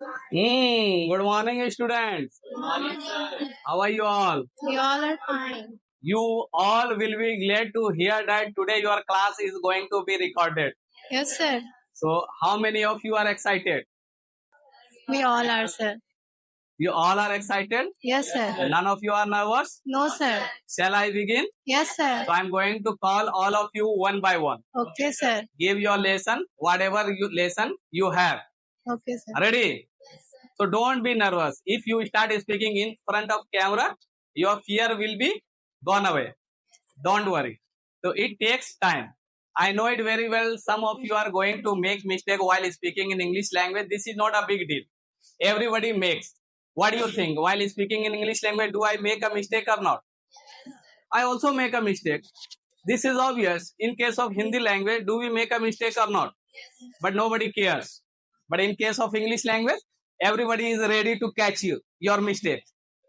Good morning, students. How are you all? We all are fine. You all will be glad to hear that today your class is going to be recorded. Yes, sir. So, how many of you are excited? We all are, sir. You all are excited? Yes, sir. None of you are nervous? No, sir. Shall I begin? Yes, sir. So, I'm going to call all of you one by one. Okay, sir. Give your lesson, whatever lesson you have. Okay, sir. Ready? So don't be nervous. If you start speaking in front of camera, your fear will be gone away. Don't worry. So it takes time. I know it very well. Some of you are going to make mistake while speaking in English language. This is not a big deal. Everybody makes. What do you think? While speaking in English language, do I make a mistake or not? I also make a mistake. This is obvious. In case of Hindi language, do we make a mistake or not? But nobody cares. But in case of English language, everybody is ready to catch your mistake.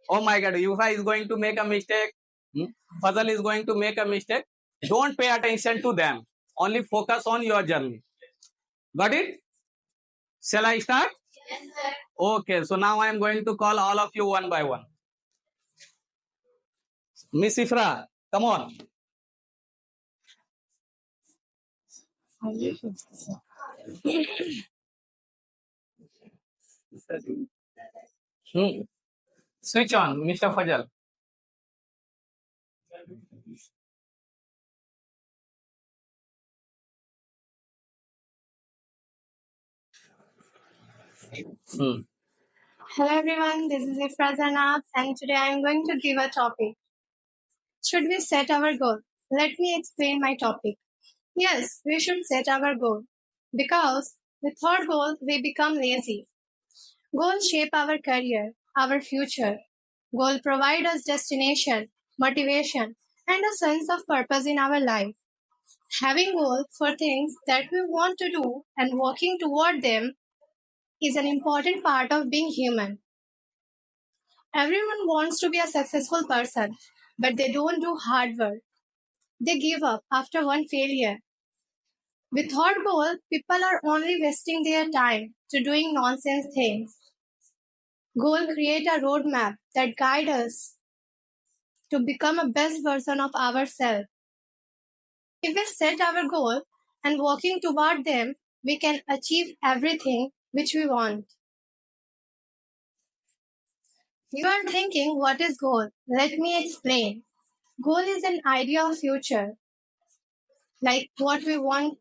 Oh my God, Yuha is going to make a mistake. Fazal is going to make a mistake. Don't pay attention to them. Only focus on your journey. Got it? Shall I start? Yes, sir. Okay, so now I am going to call all of you one by one. Miss Ifra, come on. Switch on, Mr. Fajal. Hello, everyone. This is Ifra Zanab, and today I am going to give a topic. Should we set our goal? Let me explain my topic. Yes, we should set our goal because without goal, we become lazy. Goals shape our career, our future. Goals provide us destination, motivation, and a sense of purpose in our life. Having goals for things that we want to do and working toward them is an important part of being human. Everyone wants to be a successful person, but they don't do hard work. They give up after one failure. Without goal, people are only wasting their time to doing nonsense things. Goal create a roadmap that guide us to become a best version of ourselves. If we set our goal and working toward them, we can achieve everything which we want. You are thinking, what is goal? Let me explain. Goal is an idea of future, like what we want,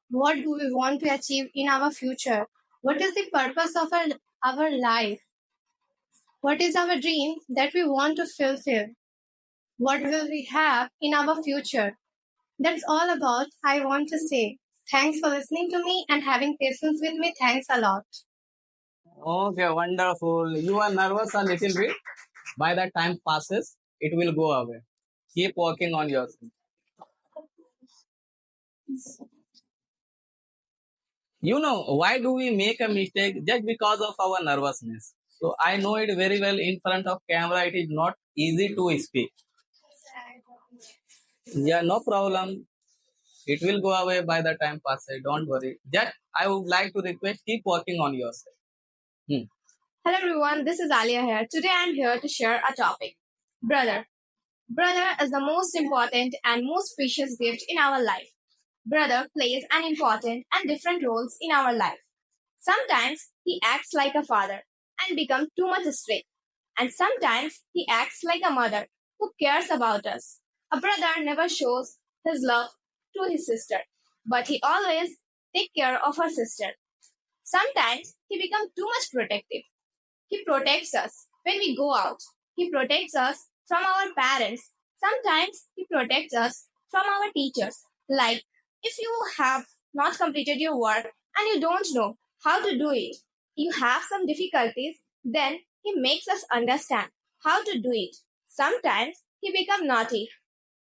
what do we want to achieve in our future? What is the purpose of our life? What is our dream that we want to fulfill? What will we have in our future? That's all about I want to say. Thanks for listening to me and having patience with me. Thanks a lot. Okay, wonderful. You are nervous a little bit. By the time passes, it will go away. Keep working on yourself. You know, why do we make a mistake? Just because of our nervousness. So I know it very well. In front of camera, it is not easy to speak. Yeah, no problem. It will go away by the time passes. Don't worry. Just I would like to request, keep working on yourself. Hello everyone, this is Alia here. Today I am here to share a topic. Brother. Brother is the most important and most precious gift in our life. Brother plays an important and different roles in our life. Sometimes he acts like a father and becomes too much strict. And sometimes he acts like a mother who cares about us. A brother never shows his love to his sister, but he always takes care of her sister. Sometimes he becomes too much protective. He protects us when we go out. He protects us from our parents. Sometimes he protects us from our teachers. Like if you have not completed your work and you don't know how to do it, you have some difficulties, then he makes us understand how to do it. Sometimes he becomes naughty.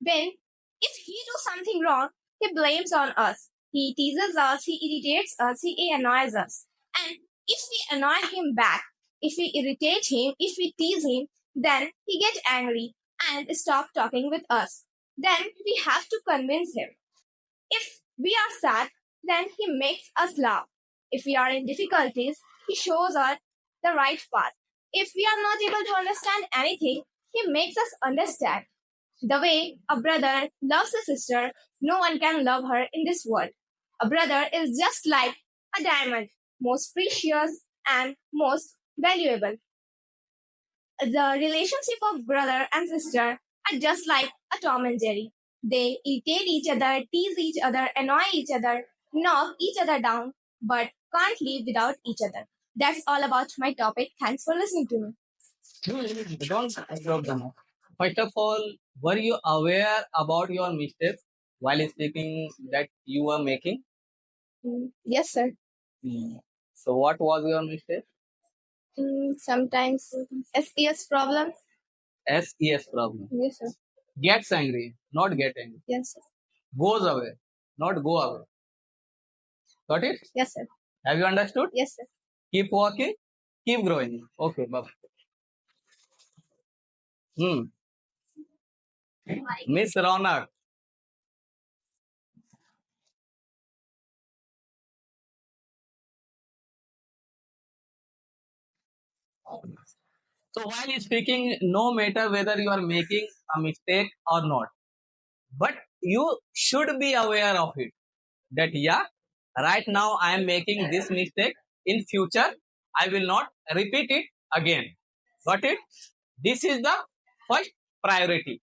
When if he do something wrong, he blames on us. He teases us, he irritates us, he annoys us. And if we annoy him back, if we irritate him, if we tease him, then he gets angry and stop talking with us. Then we have to convince him. If we are sad, then he makes us laugh. If we are in difficulties, he shows us the right path. If we are not able to understand anything, he makes us understand. The way a brother loves a sister, no one can love her in this world. A brother is just like a diamond, most precious and most valuable. The relationship of brother and sister are just like a Tom and Jerry. They irritate each other, tease each other, annoy each other, knock each other down, but can't live without each other. That's all about my topic. Thanks for listening to me. Don't drop them. First of all, were you aware about your mistakes while speaking that you were making? Yes, sir. So, what was your mistake? Sometimes SES problems. SES problem. Yes, sir. Gets angry, not get angry. Yes, sir. Goes away, not go away. Got it? Yes, sir. Have you understood? Yes, sir. Keep walking, keep growing. Okay, bye. Miss Ronak. So while speaking, no matter whether you are making a mistake or not, but you should be aware of it. That yeah, right now I am making this mistake. In future, I will not repeat it again. Got it? This is the first priority.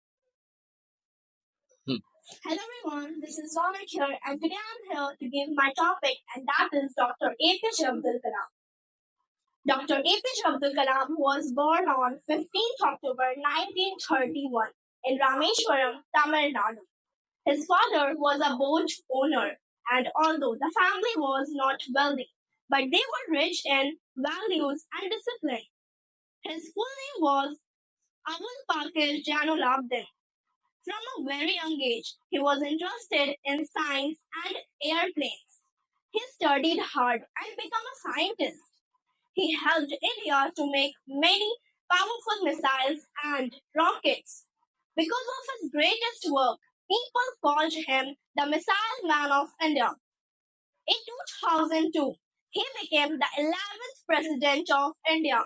Hello everyone, this is Sonik here and today I'm here to give my topic and that is Dr. APJ Abdul Kalam. Dr. APJ Abdul Kalam was born on 15th October 1931 in Rameshwaram, Tamil Nadu. His father was a boat owner and although the family was not wealthy, but they were rich in values and discipline. His full name was Abul Pakir Janulabdin. From a very young age, he was interested in science and airplanes. He studied hard and became a scientist. He helped India to make many powerful missiles and rockets. Because of his greatest work, people called him the Missile Man of India. In 2002, he became the 11th President of India.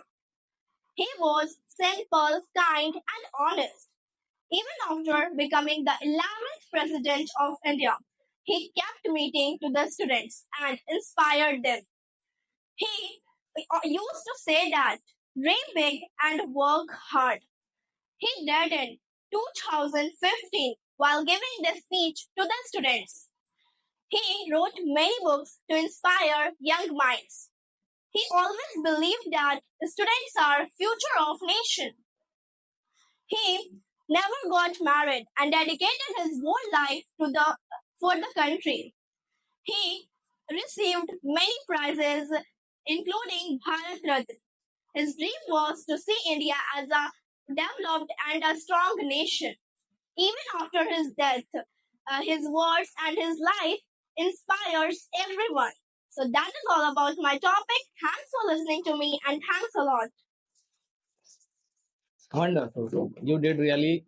He was simple, kind, and honest. Even after becoming the 11th President of India, he kept meeting to the students and inspired them. He used to say that dream big and work hard. He did in 2015 while giving the speech to the students. He wrote many books to inspire young minds. He always believed that students are future of nation. He never got married and dedicated his whole life to the for the country. He received many prizes, including Bharat Ratna. His dream was to see India as a developed and a strong nation. Even after his death, his words and his life inspires everyone. So that is all about my topic. Thanks for listening to me and thanks a lot. Wonderful. You did really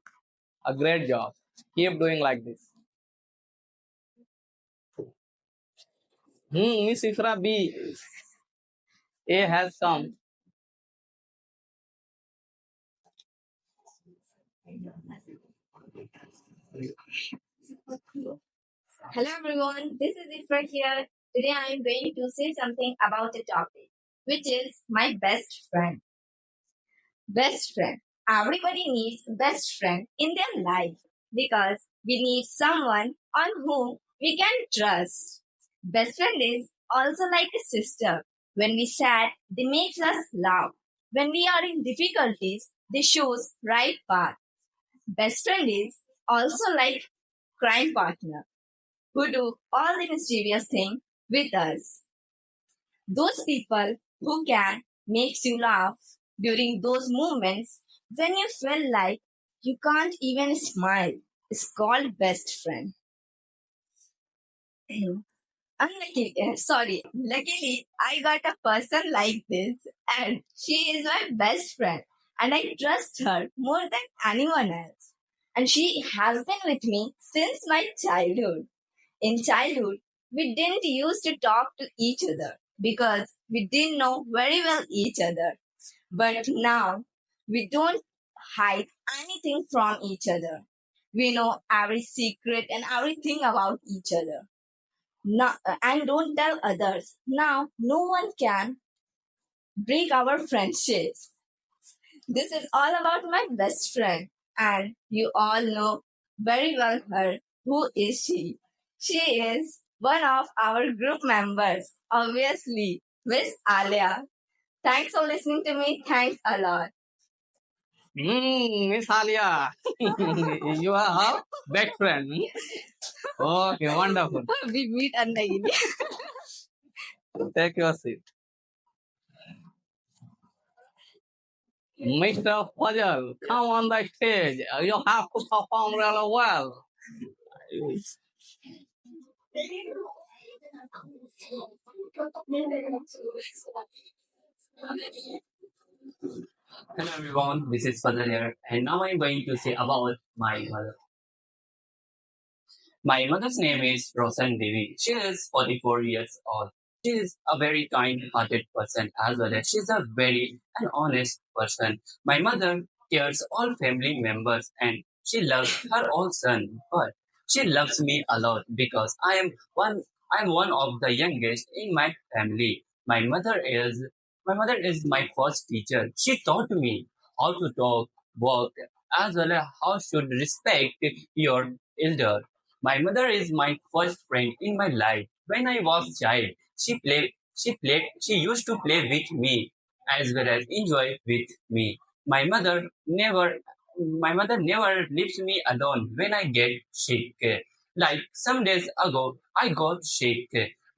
a great job. Keep doing like this. Miss Ifra B. A has come. Hello everyone, this is Ifra here. Today I am going to say something about a topic, which is my best friend. Best friend. Everybody needs best friend in their life because we need someone on whom we can trust. Best friend is also like a sister. When we sad, they makes us laugh. When we are in difficulties, they shows right path. Best friend is also like crime partner who do all the mysterious thing with us. Those people who can makes you laugh during those moments when you feel like you can't even smile is called best friend. Luckily, I got a person like this, and she is my best friend, and I trust her more than anyone else. And she has been with me since my childhood. In childhood, we didn't used to talk to each other because we didn't know very well each other. But now we don't hide anything from each other. We know every secret and everything about each other. And don't tell others. Now no one can break our friendships. This is all about my best friend, and you all know very well her. Who is she? She is one of our group members, obviously, Miss Alia. Thanks for listening to me. Thanks a lot. Miss Alia, you are our best friend. Okay, wonderful. We meet again. Take your seat. Mr. Fajal, come on the stage. You have to perform really well. Hello everyone, this is Fadlan here, and now I'm going to say about my mother. My mother's name is Rosan Devi. She is 44 years old. She is a very kind-hearted person as well as she's a very and honest person. My mother cares all family members and she loves her own son, but she loves me a lot because I'm one of the youngest in my family. My mother is my first teacher. She taught me how to talk, walk, as well as how should respect your elder. My mother is my first friend in my life. When I was child, she used to play with me as well as enjoy with me. My mother never, my mother never leaves me alone when I get sick. Like some days ago, I got sick.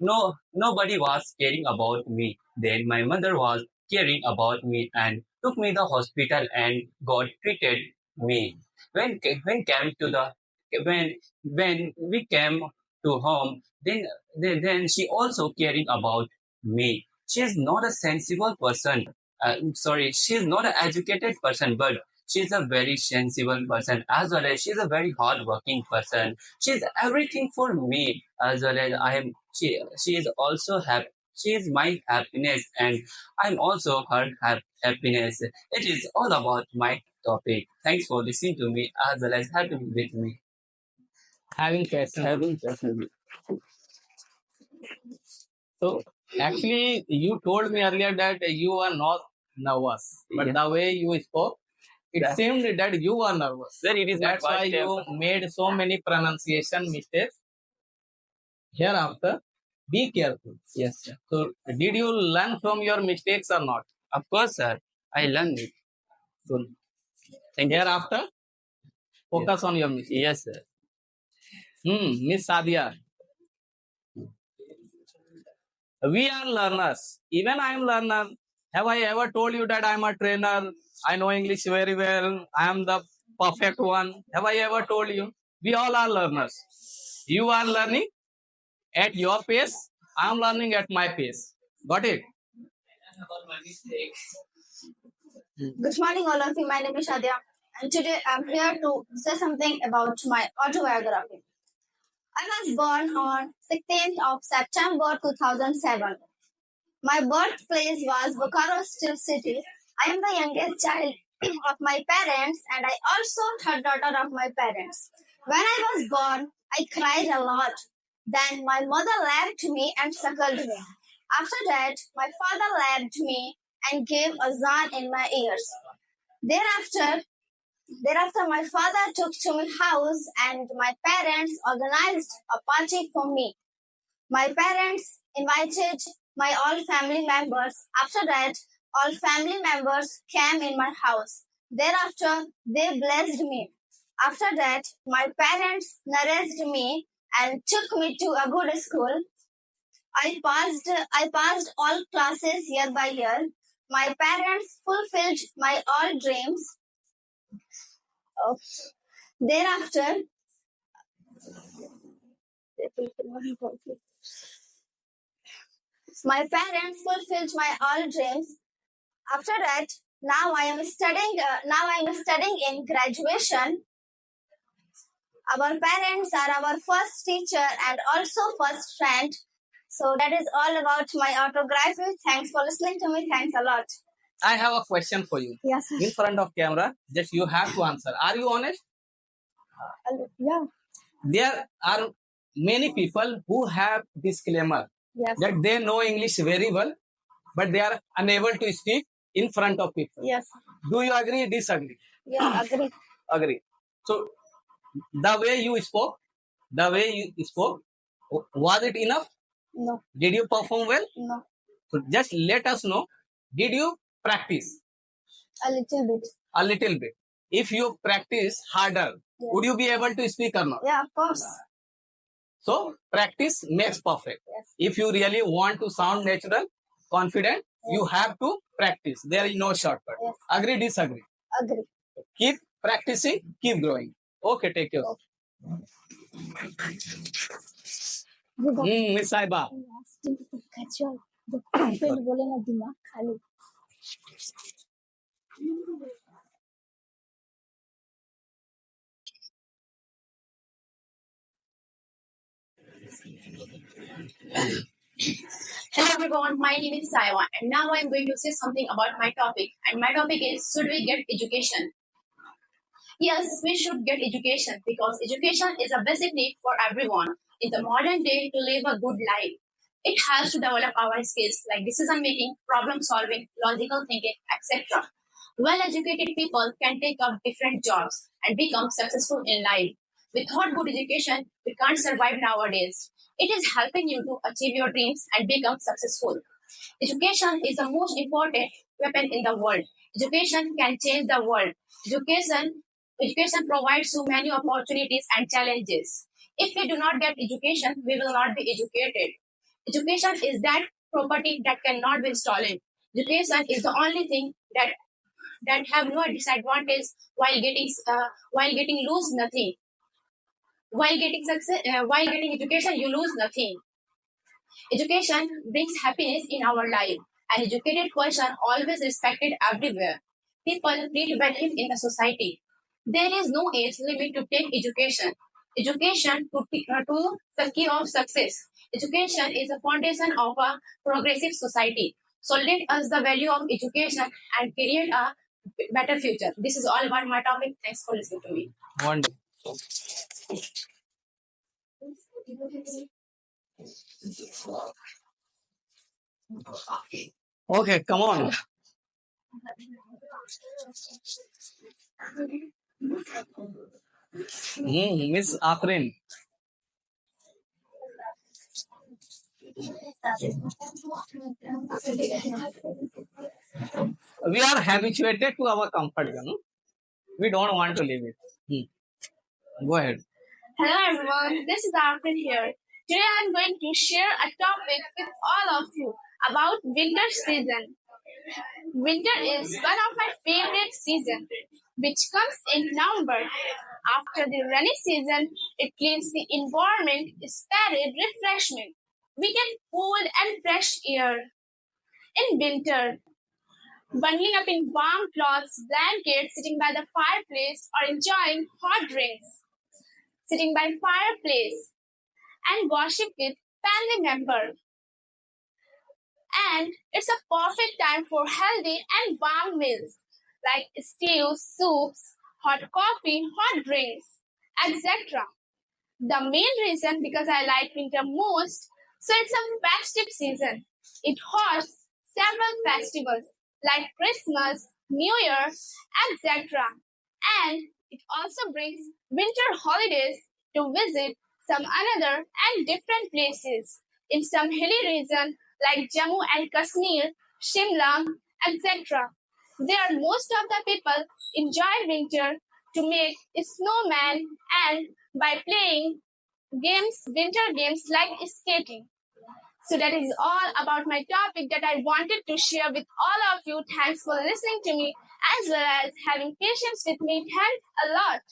Nobody was caring about me. Then my mother was caring about me and took me to the hospital and got treated me. When came to the when we came to home, then she also caring about me. She is not a sensible person. Sorry, she is not an educated person, but she's a very sensible person as well as she's a very hardworking person. She's everything for me as well as I am. She is also happy. She is my happiness, and I'm also her happiness. It is all about my topic. Thanks for listening to me as well as having with me. Having questions. Having passion. So actually, you told me earlier that you are not nervous, but Yeah. the way you spoke, it Yeah. seemed that you are nervous. Sir, it is my That's why first you time. made so many pronunciation mistakes. Hereafter, be careful. Yes, sir. So, did you learn from your mistakes or not? Of course, sir. I learned it. So, Thank you. hereafter, focus on your mistakes. Yes, sir. Miss Sadia, we are learners. Even I am learner. Have I ever told you that I am a trainer? I know English very well. I am the perfect one. Have I ever told you? We all are learners. You are learning at your pace. I am learning at my pace. Got it? Good morning, all of you. My name is Shadia, and today I'm here to say something about my autobiography. I was born on 16th of September 2007. My birthplace was Bokaro Steel City. I am the youngest child of my parents, and I also third daughter of my parents. When I was born, I cried a lot. Then my mother lapped me and suckled me. After that, my father lapped me and gave a zan in my ears. Thereafter, my father took to my house and my parents organized a party for me. My parents invited my all family members. After that, all family members came in my house. Thereafter, they blessed me. After that, my parents nourished me and took me to a good school. I passed all classes year by year. My parents fulfilled my all dreams. Uh, Thereafter, my parents fulfilled my all dreams. After that, now I am studying. Now I am studying in graduation. Our parents are our first teacher and also first friend. So that is all about my autography. Thanks for listening to me. Thanks a lot. I have a question for you. Yes. In front of camera, just you have to answer. Are you honest? Yeah. There are many people who have disclaimer Yes. that they know English very well, but they are unable to speak in front of people. Yes. Do you agree? Disagree? Yeah. Agree. Agree. So the way you spoke, was it enough? No. Did you perform well? No. So just let us know. Did you practice? A little bit. A little bit. If you practice harder, would you be able to speak or not? Yeah, of course. So practice makes perfect. Yes. If you really want to sound natural, confident, you have to practice. There is no shortcut. Yes. Agree, disagree? Agree. Keep practicing, keep growing. Okay, take care. Miss Saiba. बोले ना दिमाग खाली. Hello everyone, my name is Saiwa and now I'm going to say something about my topic, and my topic is, should we get education? Yes, we should get education because education is a basic need for everyone in the modern day to live a good life. It helps to develop our skills like decision making, problem solving, logical thinking, etc. Well educated people can take up different jobs and become successful in life. Without good education, we can't survive nowadays. It is helping you to achieve your dreams and become successful. Education is the most important weapon in the world. Education can change the world. Education provides so many opportunities and challenges. If we do not get education, we will not be educated. Education is that property that cannot be stolen. Education is the only thing that have no disadvantage while getting lose nothing. While getting education, you lose nothing. Education brings happiness in our life. An educated person always respected everywhere. People treat value in the society. There is no age limit to take education. Education to the key of success. Education is the foundation of a progressive society. So let us the value of education and create a better future. This is all about my topic. Thanks for listening to me. Wonderful. Okay, come on. Miss Afrin. We are habituated to our comfort zone. We don't want to leave it. Go ahead. Hello everyone, this is Arvin here. Today I'm going to share a topic with all of you about winter season. Winter is one of my favorite seasons, which comes in November. After the rainy season, it cleans the environment, spread refreshment. We get cool and fresh air. In winter, bundling up in warm clothes, blankets, sitting by the fireplace, or enjoying hot drinks. Sitting by fireplace and gossip with family members. And it's a perfect time for healthy and warm meals like stews, soups, hot coffee, hot drinks, etc. The main reason because I like winter most, so it's a festive season. It hosts several festivals like Christmas, New Year, etc. And it also brings winter holidays to visit some another and different places in some hilly region like Jammu and Kashmir, Shimla, etc. There most of the people enjoy winter to make a snowman and by playing winter games like skating. So that is all about my topic that I wanted to share with all of you. Thanks for listening to me as well as having patience with me. Thanks a lot.